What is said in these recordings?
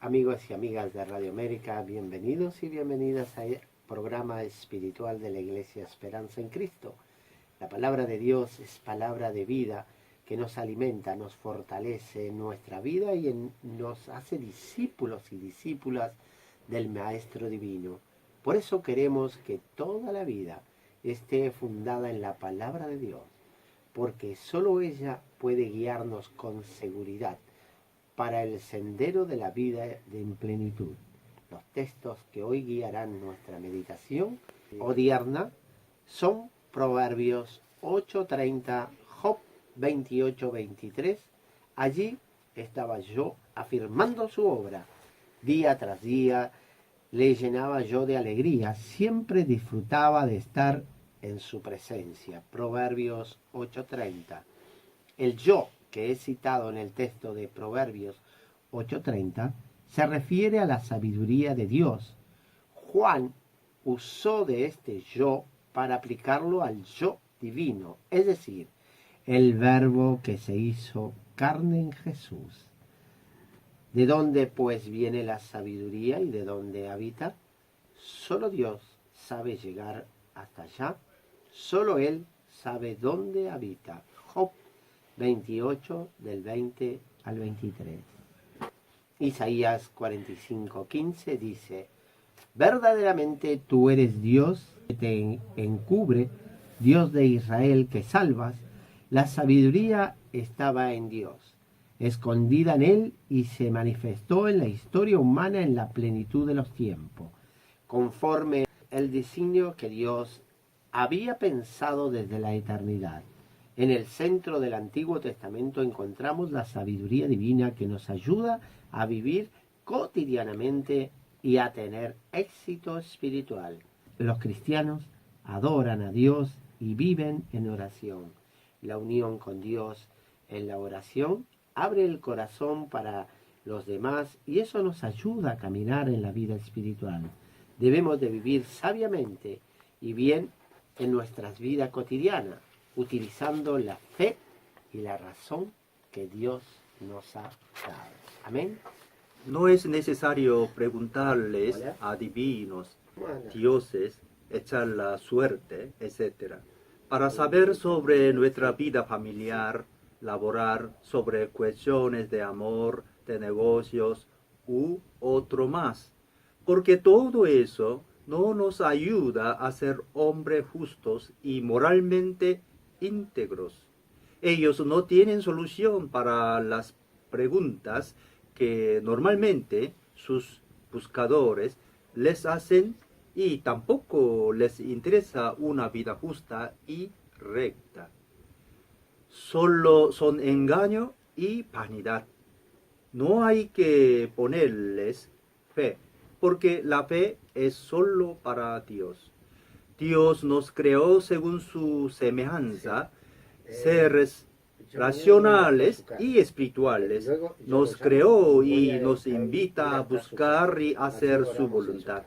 Amigos y amigas de Radio América, bienvenidos y bienvenidas al programa espiritual de la Iglesia Esperanza en Cristo. La palabra de Dios es palabra de vida que nos alimenta, nos fortalece en nuestra vida y nos hace discípulos y discípulas del Maestro Divino. Por eso queremos que toda la vida esté fundada en la palabra de Dios, porque solo ella puede guiarnos con seguridad para el sendero de la vida en plenitud. Los textos que hoy guiarán nuestra meditación odierna son Proverbios 8:30, Job 28:23. Allí estaba yo afirmando su obra. Día tras día le llenaba yo de alegría. Siempre disfrutaba de estar en su presencia. Proverbios 8:30. El yo que he citado en el texto de Proverbios 8:30 se refiere a la sabiduría de Dios. Juan usó de este yo para aplicarlo al yo divino, es decir, el verbo que se hizo carne en Jesús. ¿De dónde pues viene la sabiduría y de dónde habita? Solo Dios sabe llegar hasta allá, solo Él sabe dónde habita. Job 28, del 20 al 23. Isaías 45:15 dice: verdaderamente tú eres Dios que te encubre, Dios de Israel que salvas. La sabiduría estaba en Dios, escondida en Él, y se manifestó en la historia humana en la plenitud de los tiempos, conforme el designio que Dios había pensado desde la eternidad. En el centro del Antiguo Testamento encontramos la sabiduría divina que nos ayuda a vivir cotidianamente y a tener éxito espiritual. Los cristianos adoran a Dios y viven en oración. La unión con Dios en la oración abre el corazón para los demás y eso nos ayuda a caminar en la vida espiritual. Debemos de vivir sabiamente y bien en nuestras vidas cotidianas, utilizando la fe y la razón que Dios nos ha dado. Amén. No es necesario preguntarles a adivinos, dioses, echar la suerte, etc., para saber sobre nuestra vida familiar, laboral, sobre cuestiones de amor, de negocios u otro más, porque todo eso no nos ayuda a ser hombres justos y moralmente íntegros. Ellos no tienen solución para las preguntas que normalmente sus buscadores les hacen y tampoco les interesa una vida justa y recta. Solo son engaño y vanidad. No hay que ponerles fe, porque la fe es solo para Dios. Dios nos creó según su semejanza, seres racionales y espirituales. Nos creó y nos invita a buscar y hacer su voluntad.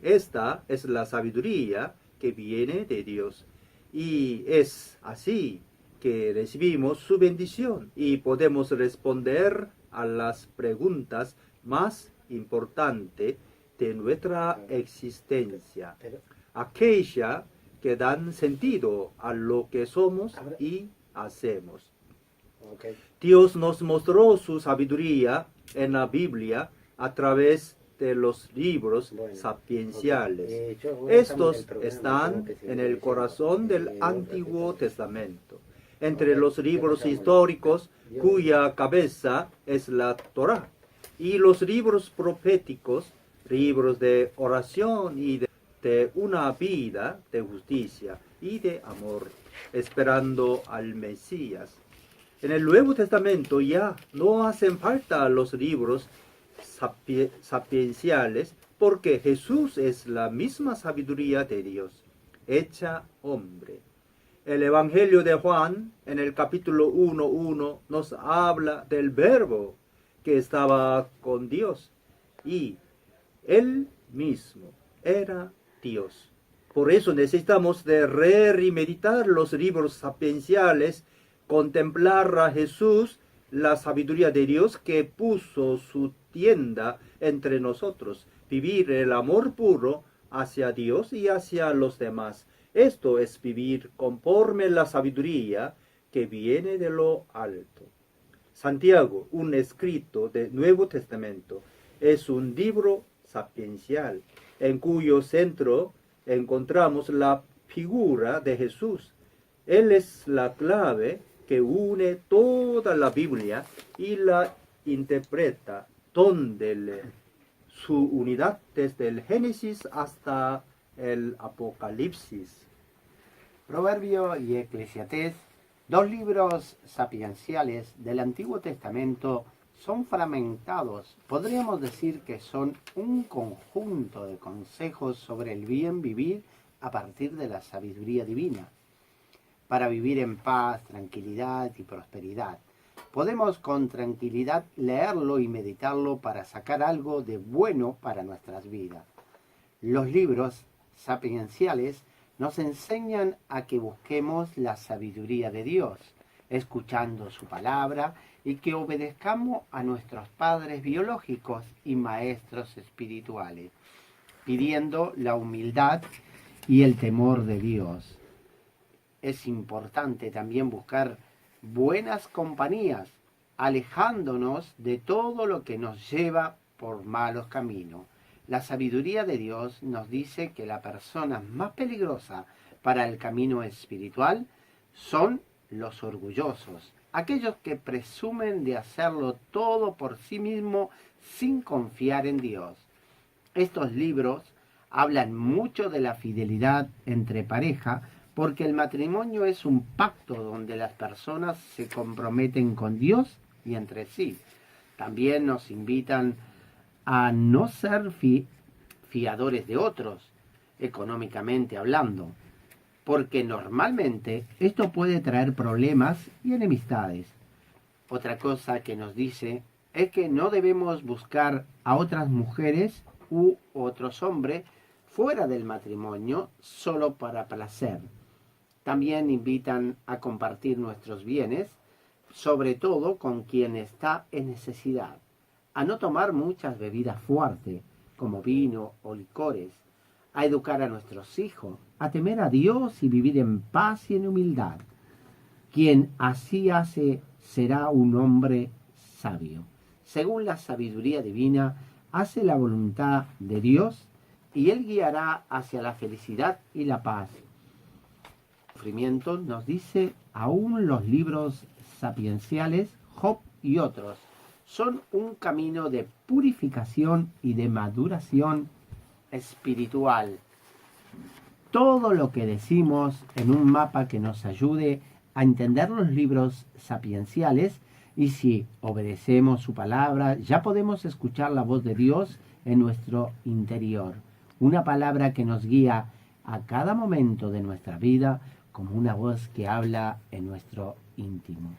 Esta es la sabiduría que viene de Dios. Y es así que recibimos su bendición y podemos responder a las preguntas más importantes de nuestra existencia, aquella que dan sentido a lo que somos y hacemos. Dios nos mostró su sabiduría en la Biblia a través de los libros sapienciales. Estos están en el corazón del Antiguo Testamento, entre los libros históricos cuya cabeza es la Torá, y los libros proféticos, libros de oración y de una vida de justicia y de amor, esperando al Mesías. En el Nuevo Testamento ya no hacen falta los libros sapienciales, porque Jesús es la misma sabiduría de Dios, hecha hombre. El Evangelio de Juan, en el capítulo 1:1, nos habla del Verbo que estaba con Dios, y Él mismo era Dios. Por eso necesitamos de leer y meditar los libros sapienciales, contemplar a Jesús, la sabiduría de Dios que puso su tienda entre nosotros, vivir el amor puro hacia Dios y hacia los demás. Esto es vivir conforme la sabiduría que viene de lo alto. Santiago, un escrito del Nuevo Testamento, es un libro sapiencial, en cuyo centro encontramos la figura de Jesús. Él es la clave que une toda la Biblia y la interpreta, donde su unidad desde el Génesis hasta el Apocalipsis. Proverbio y Eclesiastés, dos libros sapienciales del Antiguo Testamento, son fragmentados. Podríamos decir que son un conjunto de consejos sobre el bien vivir a partir de la sabiduría divina, para vivir en paz, tranquilidad y prosperidad. Podemos con tranquilidad leerlo y meditarlo para sacar algo de bueno para nuestras vidas. Los libros sapienciales nos enseñan a que busquemos la sabiduría de Dios, escuchando su palabra, y que obedezcamos a nuestros padres biológicos y maestros espirituales, pidiendo la humildad y el temor de Dios. Es importante también buscar buenas compañías, alejándonos de todo lo que nos lleva por malos caminos. La sabiduría de Dios nos dice que la persona más peligrosa para el camino espiritual son los orgullosos, aquellos que presumen de hacerlo todo por sí mismos sin confiar en Dios. Estos libros hablan mucho de la fidelidad entre pareja, porque el matrimonio es un pacto donde las personas se comprometen con Dios y entre sí. También nos invitan a no ser fiadores de otros, económicamente hablando, porque normalmente esto puede traer problemas y enemistades. Otra cosa que nos dice es que no debemos buscar a otras mujeres u otros hombres fuera del matrimonio solo para placer. También invitan a compartir nuestros bienes, sobre todo con quien está en necesidad, a no tomar muchas bebidas fuertes, como vino o licores, a educar a nuestros hijos, a temer a Dios y vivir en paz y en humildad. Quien así hace será un hombre sabio. Según la sabiduría divina, hace la voluntad de Dios y Él guiará hacia la felicidad y la paz. Sufrimiento nos dice aún los libros sapienciales, Job y otros, son un camino de purificación y de maduración espiritual. Todo lo que decimos en un mapa que nos ayude a entender los libros sapienciales, y si obedecemos su palabra, ya podemos escuchar la voz de Dios en nuestro interior. Una palabra que nos guía a cada momento de nuestra vida, como una voz que habla en nuestro íntimo.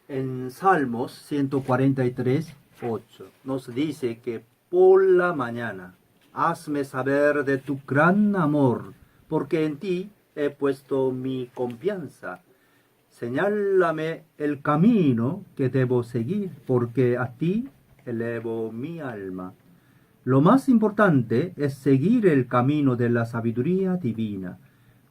En Salmos 143, 8 nos dice que por la mañana hazme saber de tu gran amor, porque en ti he puesto mi confianza. Señálame el camino que debo seguir, porque a ti elevo mi alma. Lo más importante es seguir el camino de la sabiduría divina,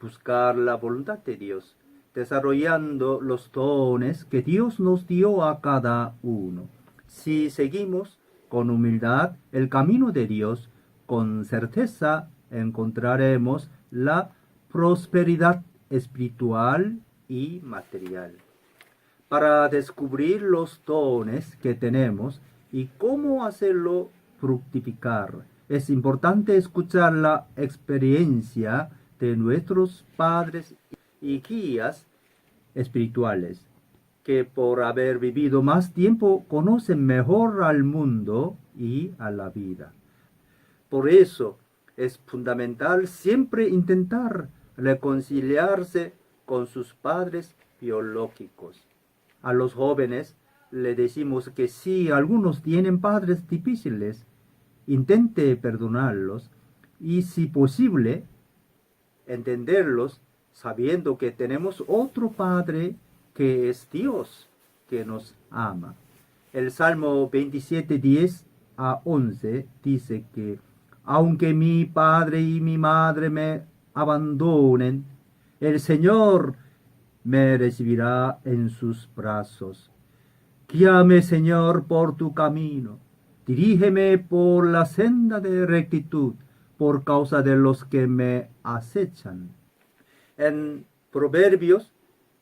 buscar la voluntad de Dios, desarrollando los dones que Dios nos dio a cada uno. Si seguimos con humildad el camino de Dios, con certeza encontraremos la prosperidad espiritual y material. Para descubrir los dones que tenemos y cómo hacerlo fructificar, es importante escuchar la experiencia de nuestros padres y guías espirituales, que por haber vivido más tiempo conocen mejor al mundo y a la vida. Por eso es fundamental siempre intentar reconciliarse con sus padres biológicos. A los jóvenes le decimos que si algunos tienen padres difíciles, intente perdonarlos y, si posible, entenderlos sabiendo que tenemos otro Padre que es Dios, que nos ama. El Salmo 27, 10 a 11 dice que aunque mi padre y mi madre me abandonen, el Señor me recibirá en sus brazos. Guíame, Señor, por tu camino. Dirígeme por la senda de rectitud, por causa de los que me acechan. En Proverbios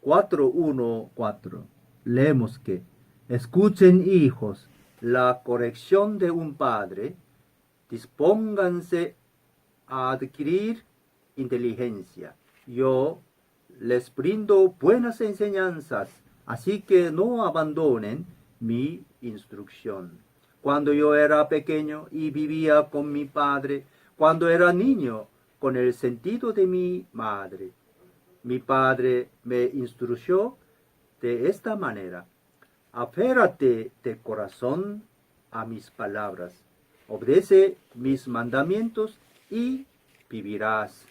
4:1-4 leemos que escuchen, hijos, la corrección de un padre, dispónganse a adquirir inteligencia. Yo les brindo buenas enseñanzas, así que no abandonen mi instrucción. Cuando yo era pequeño y vivía con mi padre, cuando era niño, con el sentido de mi madre, mi padre me instruyó de esta manera: aférrate de corazón a mis palabras, obedece mis mandamientos y vivirás.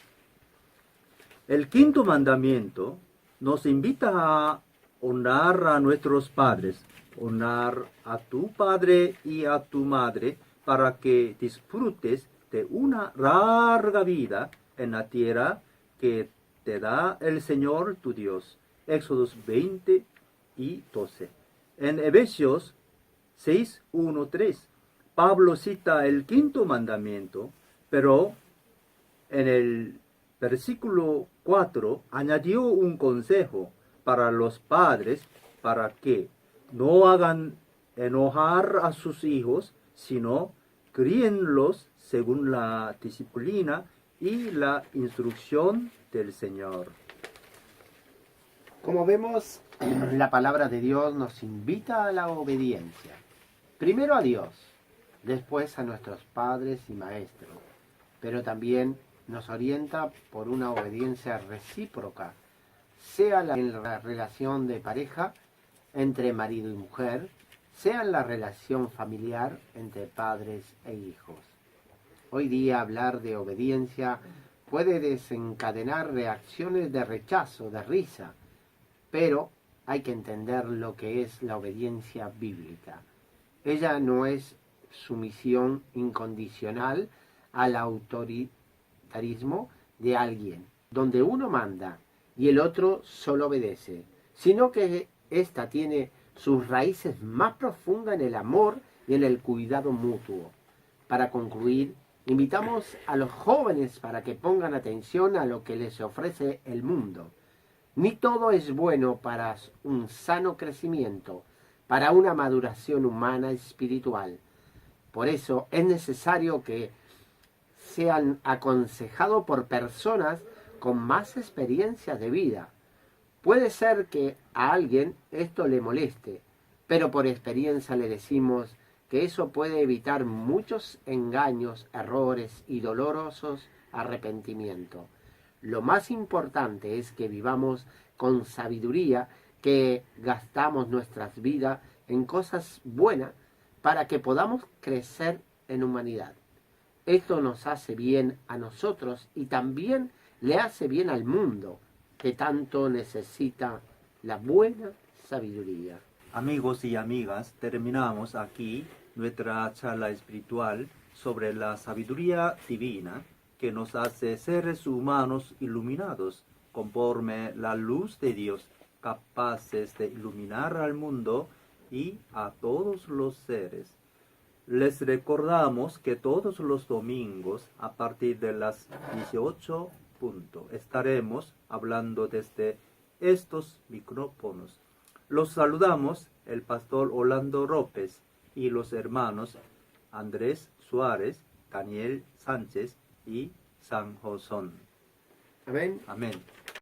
El quinto mandamiento nos invita a honrar a nuestros padres, honrar a tu padre y a tu madre para que disfrutes de una larga vida en la tierra que te da el Señor tu Dios. Éxodos 20 y 12. En Efesios 6:1-3, Pablo cita el quinto mandamiento, pero en el versículo 4 añadió un consejo para los padres para que no hagan enojar a sus hijos, sino críenlos según la disciplina y la instrucción del Señor. Como vemos, la palabra de Dios nos invita a la obediencia. Primero a Dios, después a nuestros padres y maestros, pero también nos orienta por una obediencia recíproca, sea en la relación de pareja entre marido y mujer, sea en la relación familiar entre padres e hijos. Hoy día hablar de obediencia puede desencadenar reacciones de rechazo, de risa, pero hay que entender lo que es la obediencia bíblica. Ella no es sumisión incondicional al autoritarismo de alguien, donde uno manda y el otro solo obedece, sino que ésta tiene sus raíces más profundas en el amor y en el cuidado mutuo. Para concluir, invitamos a los jóvenes para que pongan atención a lo que les ofrece el mundo. Ni todo es bueno para un sano crecimiento, para una maduración humana y espiritual. Por eso es necesario que sean aconsejados por personas con más experiencia de vida. Puede ser que a alguien esto le moleste, pero por experiencia le decimos que eso puede evitar muchos engaños, errores y dolorosos arrepentimientos. Lo más importante es que vivamos con sabiduría, que gastamos nuestras vidas en cosas buenas para que podamos crecer en humanidad. Esto nos hace bien a nosotros y también le hace bien al mundo, que tanto necesita la buena sabiduría. Amigos y amigas, terminamos aquí nuestra charla espiritual sobre la sabiduría divina que nos hace seres humanos iluminados conforme la luz de Dios, capaces de iluminar al mundo y a todos los seres. Les recordamos que todos los domingos a partir de las 18 estaremos hablando desde estos micrófonos. Los saludamos el pastor Orlando López y los hermanos Andrés Suárez, Daniel Sánchez y San Josón. Amén. Amén.